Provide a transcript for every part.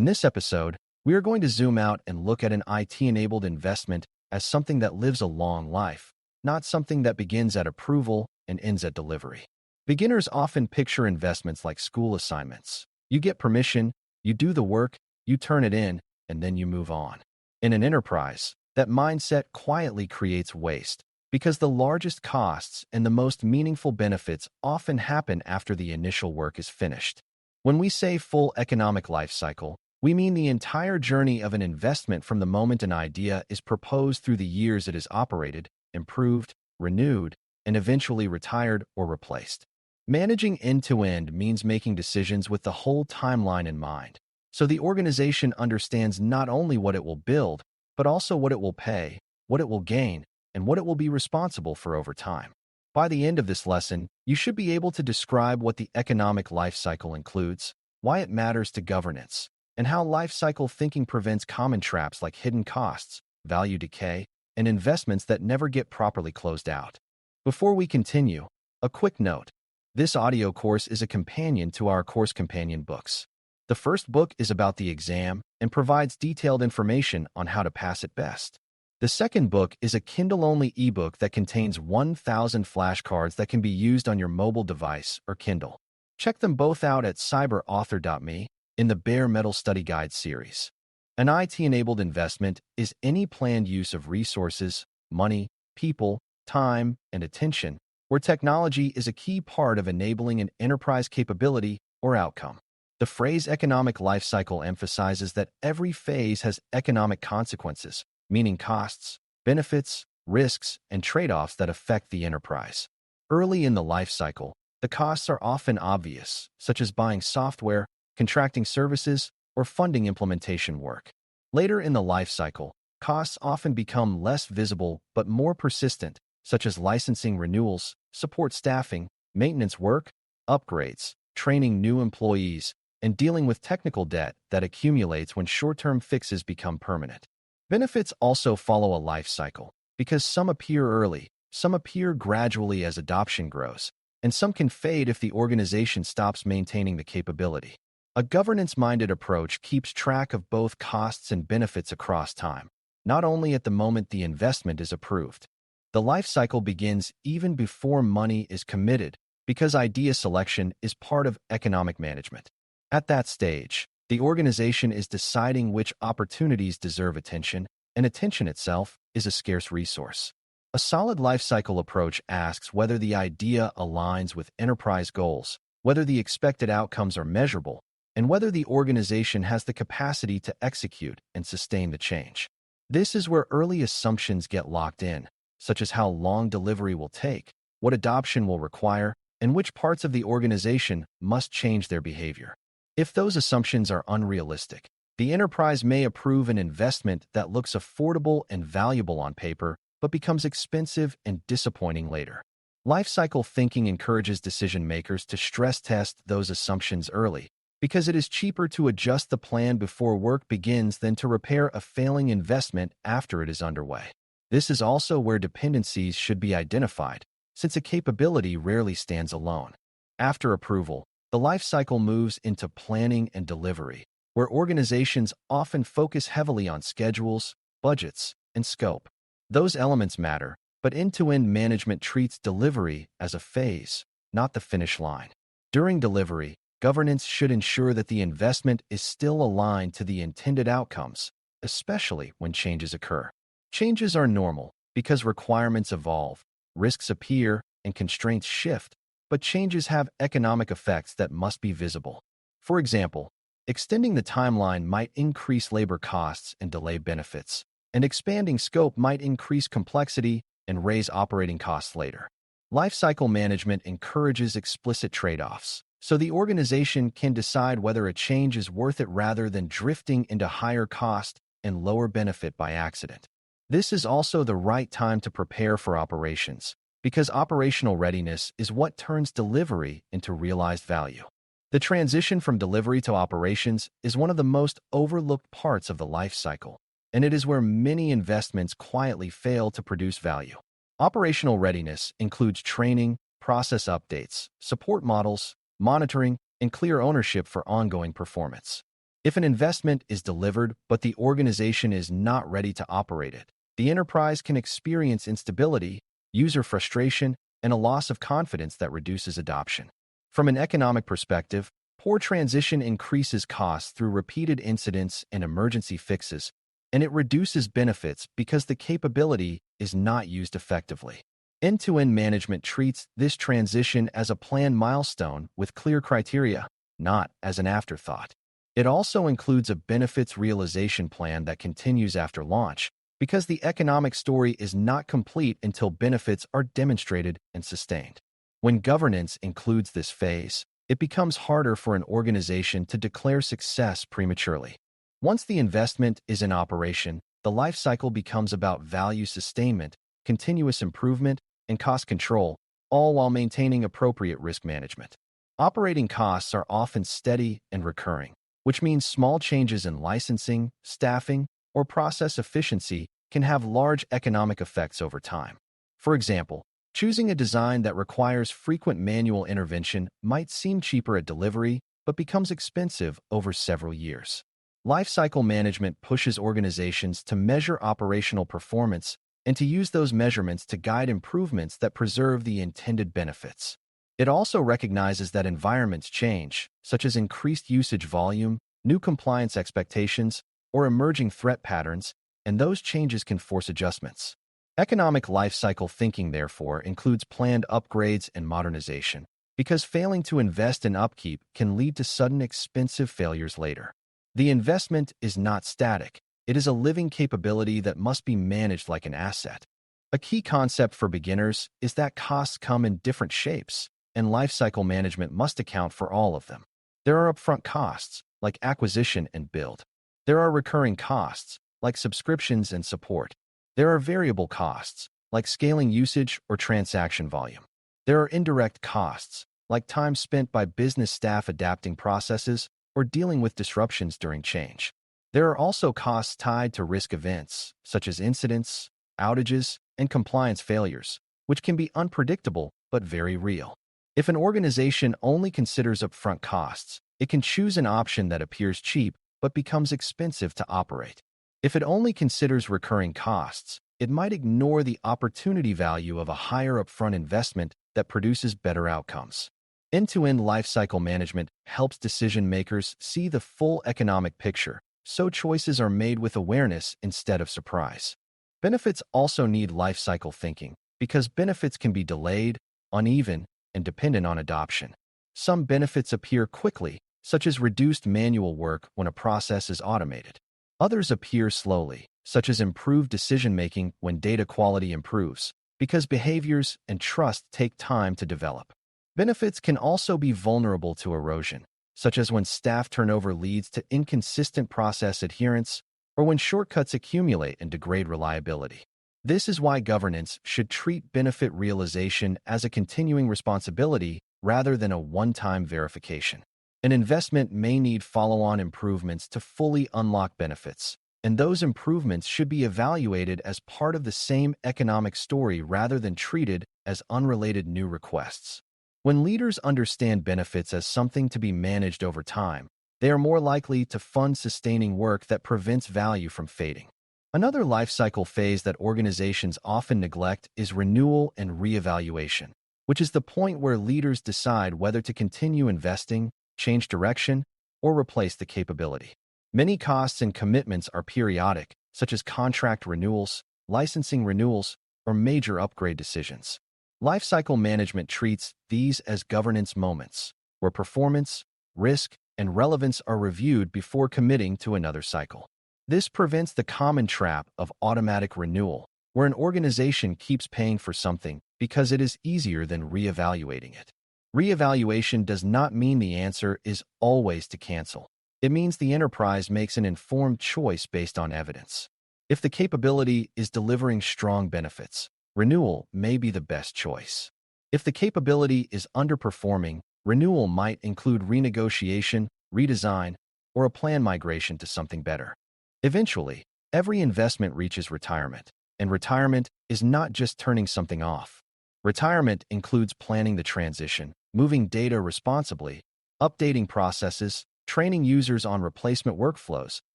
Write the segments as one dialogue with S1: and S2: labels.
S1: In this episode, we are going to zoom out and look at an IT-enabled investment as something that lives a long life, not something that begins at approval and ends at delivery. Beginners often picture investments like school assignments. You get permission, you do the work, you turn it in, and then you move on. In an enterprise, that mindset quietly creates waste because the largest costs and the most meaningful benefits often happen after the initial work is finished. When we say full economic life cycle, we mean the entire journey of an investment from the moment an idea is proposed through the years it is operated, improved, renewed, and eventually retired or replaced. Managing end-to-end means making decisions with the whole timeline in mind, so the organization understands not only what it will build, but also what it will pay, what it will gain, and what it will be responsible for over time. By the end of this lesson, you should be able to describe what the economic life cycle includes, why it matters to governance, and how life cycle thinking prevents common traps like hidden costs, value decay, and investments that never get properly closed out. Before we continue, a quick note. This audio course is a companion to our course companion books. The first book is about the exam and provides detailed information on how to pass it best. The second book is a Kindle-only ebook that contains 1,000 flashcards that can be used on your mobile device or Kindle. Check them both out at CGEIT.me in the Bare Metal Study Guide series. An IT-enabled investment is any planned use of resources, money, people, time, and attention, where technology is a key part of enabling an enterprise capability or outcome. The phrase economic life cycle emphasizes that every phase has economic consequences, meaning costs, benefits, risks, and trade-offs that affect the enterprise. Early in the life cycle, the costs are often obvious, such as buying software, contracting services, or funding implementation work. Later in the life cycle, costs often become less visible but more persistent, such as licensing renewals, support staffing, maintenance work, upgrades, training new employees, and dealing with technical debt that accumulates when short-term fixes become permanent. Benefits also follow a life cycle, because some appear early, some appear gradually as adoption grows, and some can fade if the organization stops maintaining the capability. A governance-minded approach keeps track of both costs and benefits across time, not only at the moment the investment is approved. The life cycle begins even before money is committed, because idea selection is part of economic management. At that stage, the organization is deciding which opportunities deserve attention, and attention itself is a scarce resource. A solid life cycle approach asks whether the idea aligns with enterprise goals, whether the expected outcomes are measurable, and whether the organization has the capacity to execute and sustain the change. This is where early assumptions get locked in, such as how long delivery will take, what adoption will require, and which parts of the organization must change their behavior. If those assumptions are unrealistic, the enterprise may approve an investment that looks affordable and valuable on paper, but becomes expensive and disappointing later. Lifecycle thinking encourages decision-makers to stress-test those assumptions early, because it is cheaper to adjust the plan before work begins than to repair a failing investment after it is underway. This is also where dependencies should be identified, since a capability rarely stands alone. After approval, the life cycle moves into planning and delivery, where organizations often focus heavily on schedules, budgets, and scope. Those elements matter, but end-to-end management treats delivery as a phase, not the finish line. During delivery, governance should ensure that the investment is still aligned to the intended outcomes, especially when changes occur. Changes are normal because requirements evolve, risks appear, and constraints shift, but changes have economic effects that must be visible. For example, extending the timeline might increase labor costs and delay benefits, and expanding scope might increase complexity and raise operating costs later. Lifecycle management encourages explicit trade-offs, so the organization can decide whether a change is worth it rather than drifting into higher cost and lower benefit by accident. This is also the right time to prepare for operations, because operational readiness is what turns delivery into realized value. The transition from delivery to operations is one of the most overlooked parts of the life cycle, and it is where many investments quietly fail to produce value. Operational readiness includes training, process updates, support models, monitoring, and clear ownership for ongoing performance. If an investment is delivered but the organization is not ready to operate it, the enterprise can experience instability, user frustration, and a loss of confidence that reduces adoption. From an economic perspective, poor transition increases costs through repeated incidents and emergency fixes, and it reduces benefits because the capability is not used effectively. End-to-end management treats this transition as a planned milestone with clear criteria, not as an afterthought. It also includes a benefits realization plan that continues after launch, because the economic story is not complete until benefits are demonstrated and sustained. When governance includes this phase, it becomes harder for an organization to declare success prematurely. Once the investment is in operation, the life cycle becomes about value sustainment, continuous improvement, and cost control, all while maintaining appropriate risk management. Operating costs are often steady and recurring, which means small changes in licensing, staffing, or process efficiency can have large economic effects over time. For example, choosing a design that requires frequent manual intervention might seem cheaper at delivery, but becomes expensive over several years. Lifecycle management pushes organizations to measure operational performance and to use those measurements to guide improvements that preserve the intended benefits. It also recognizes that environments change, such as increased usage volume, new compliance expectations, or emerging threat patterns, and those changes can force adjustments. Economic lifecycle thinking, therefore, includes planned upgrades and modernization, because failing to invest in upkeep can lead to sudden expensive failures later. The investment is not static. It is a living capability that must be managed like an asset. A key concept for beginners is that costs come in different shapes, and lifecycle management must account for all of them. There are upfront costs, like acquisition and build. There are recurring costs, like subscriptions and support. There are variable costs, like scaling usage or transaction volume. There are indirect costs, like time spent by business staff adapting processes or dealing with disruptions during change. There are also costs tied to risk events, such as incidents, outages, and compliance failures, which can be unpredictable but very real. If an organization only considers upfront costs, it can choose an option that appears cheap but becomes expensive to operate. If it only considers recurring costs, it might ignore the opportunity value of a higher upfront investment that produces better outcomes. End-to-end lifecycle management helps decision-makers see the full economic picture, so choices are made with awareness instead of surprise. Benefits also need lifecycle thinking, because benefits can be delayed, uneven, and dependent on adoption. Some benefits appear quickly, such as reduced manual work when a process is automated. Others appear slowly, such as improved decision-making when data quality improves, because behaviors and trust take time to develop. Benefits can also be vulnerable to erosion, such as when staff turnover leads to inconsistent process adherence or when shortcuts accumulate and degrade reliability. This is why governance should treat benefit realization as a continuing responsibility rather than a one-time verification. An investment may need follow-on improvements to fully unlock benefits, and those improvements should be evaluated as part of the same economic story rather than treated as unrelated new requests. When leaders understand benefits as something to be managed over time, they are more likely to fund sustaining work that prevents value from fading. Another lifecycle phase that organizations often neglect is renewal and reevaluation, which is the point where leaders decide whether to continue investing, change direction, or replace the capability. Many costs and commitments are periodic, such as contract renewals, licensing renewals, or major upgrade decisions. Lifecycle management treats these as governance moments, where performance, risk, and relevance are reviewed before committing to another cycle. This prevents the common trap of automatic renewal, where an organization keeps paying for something because it is easier than reevaluating it. Reevaluation does not mean the answer is always to cancel. It means the enterprise makes an informed choice based on evidence. If the capability is delivering strong benefits, renewal may be the best choice. If the capability is underperforming, renewal might include renegotiation, redesign, or a planned migration to something better. Eventually, every investment reaches retirement, and retirement is not just turning something off. Retirement includes planning the transition, moving data responsibly, updating processes, training users on replacement workflows,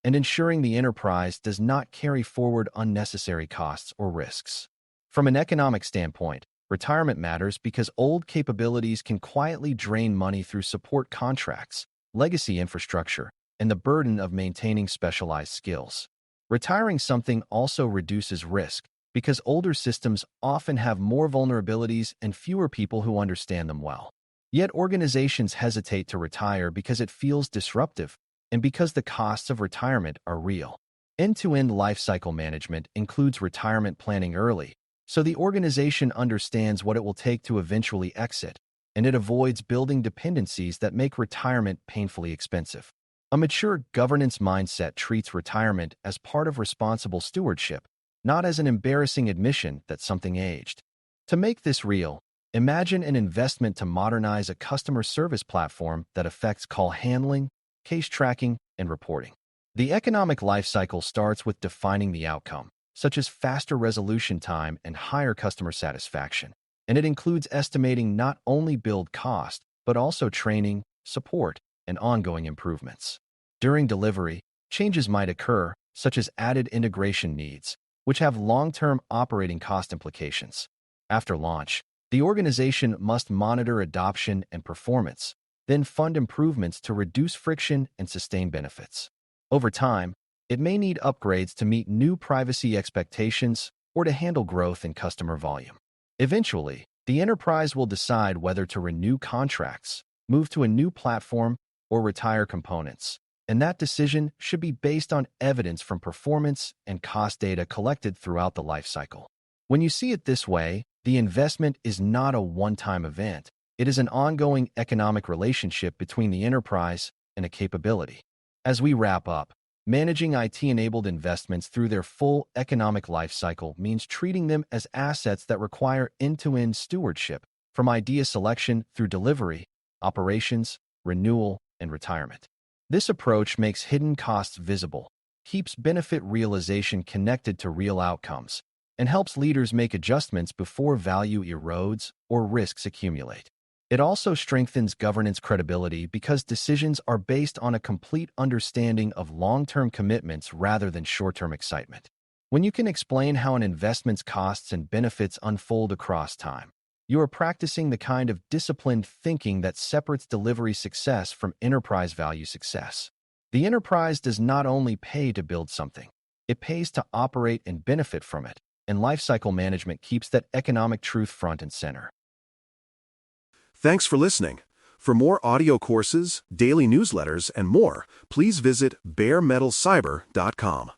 S1: and ensuring the enterprise does not carry forward unnecessary costs or risks. From an economic standpoint, retirement matters because old capabilities can quietly drain money through support contracts, legacy infrastructure, and the burden of maintaining specialized skills. Retiring something also reduces risk because older systems often have more vulnerabilities and fewer people who understand them well. Yet organizations hesitate to retire because it feels disruptive and because the costs of retirement are real. End-to-end lifecycle management includes retirement planning early, so the organization understands what it will take to eventually exit, and it avoids building dependencies that make retirement painfully expensive. A mature governance mindset treats retirement as part of responsible stewardship, not as an embarrassing admission that something aged. To make this real, imagine an investment to modernize a customer service platform that affects call handling, case tracking, and reporting. The economic life cycle starts with defining the outcome, such as faster resolution time and higher customer satisfaction, and it includes estimating not only build cost, but also training, support, and ongoing improvements. During delivery, changes might occur, such as added integration needs, which have long-term operating cost implications. After launch, the organization must monitor adoption and performance, then fund improvements to reduce friction and sustain benefits. Over time, it may need upgrades to meet new privacy expectations or to handle growth in customer volume. Eventually, the enterprise will decide whether to renew contracts, move to a new platform, or retire components, and that decision should be based on evidence from performance and cost data collected throughout the lifecycle. When you see it this way, the investment is not a one-time event. It is an ongoing economic relationship between the enterprise and a capability. As we wrap up, managing IT-enabled investments through their full economic lifecycle means treating them as assets that require end-to-end stewardship, from idea selection through delivery, operations, renewal, and retirement. This approach makes hidden costs visible, keeps benefit realization connected to real outcomes, and helps leaders make adjustments before value erodes or risks accumulate. It also strengthens governance credibility because decisions are based on a complete understanding of long-term commitments rather than short-term excitement. When you can explain how an investment's costs and benefits unfold across time, you are practicing the kind of disciplined thinking that separates delivery success from enterprise value success. The enterprise does not only pay to build something, it pays to operate and benefit from it, and lifecycle management keeps that economic truth front and center.
S2: Thanks for listening. For more audio courses, daily newsletters, and more, please visit baremetalcyber.com.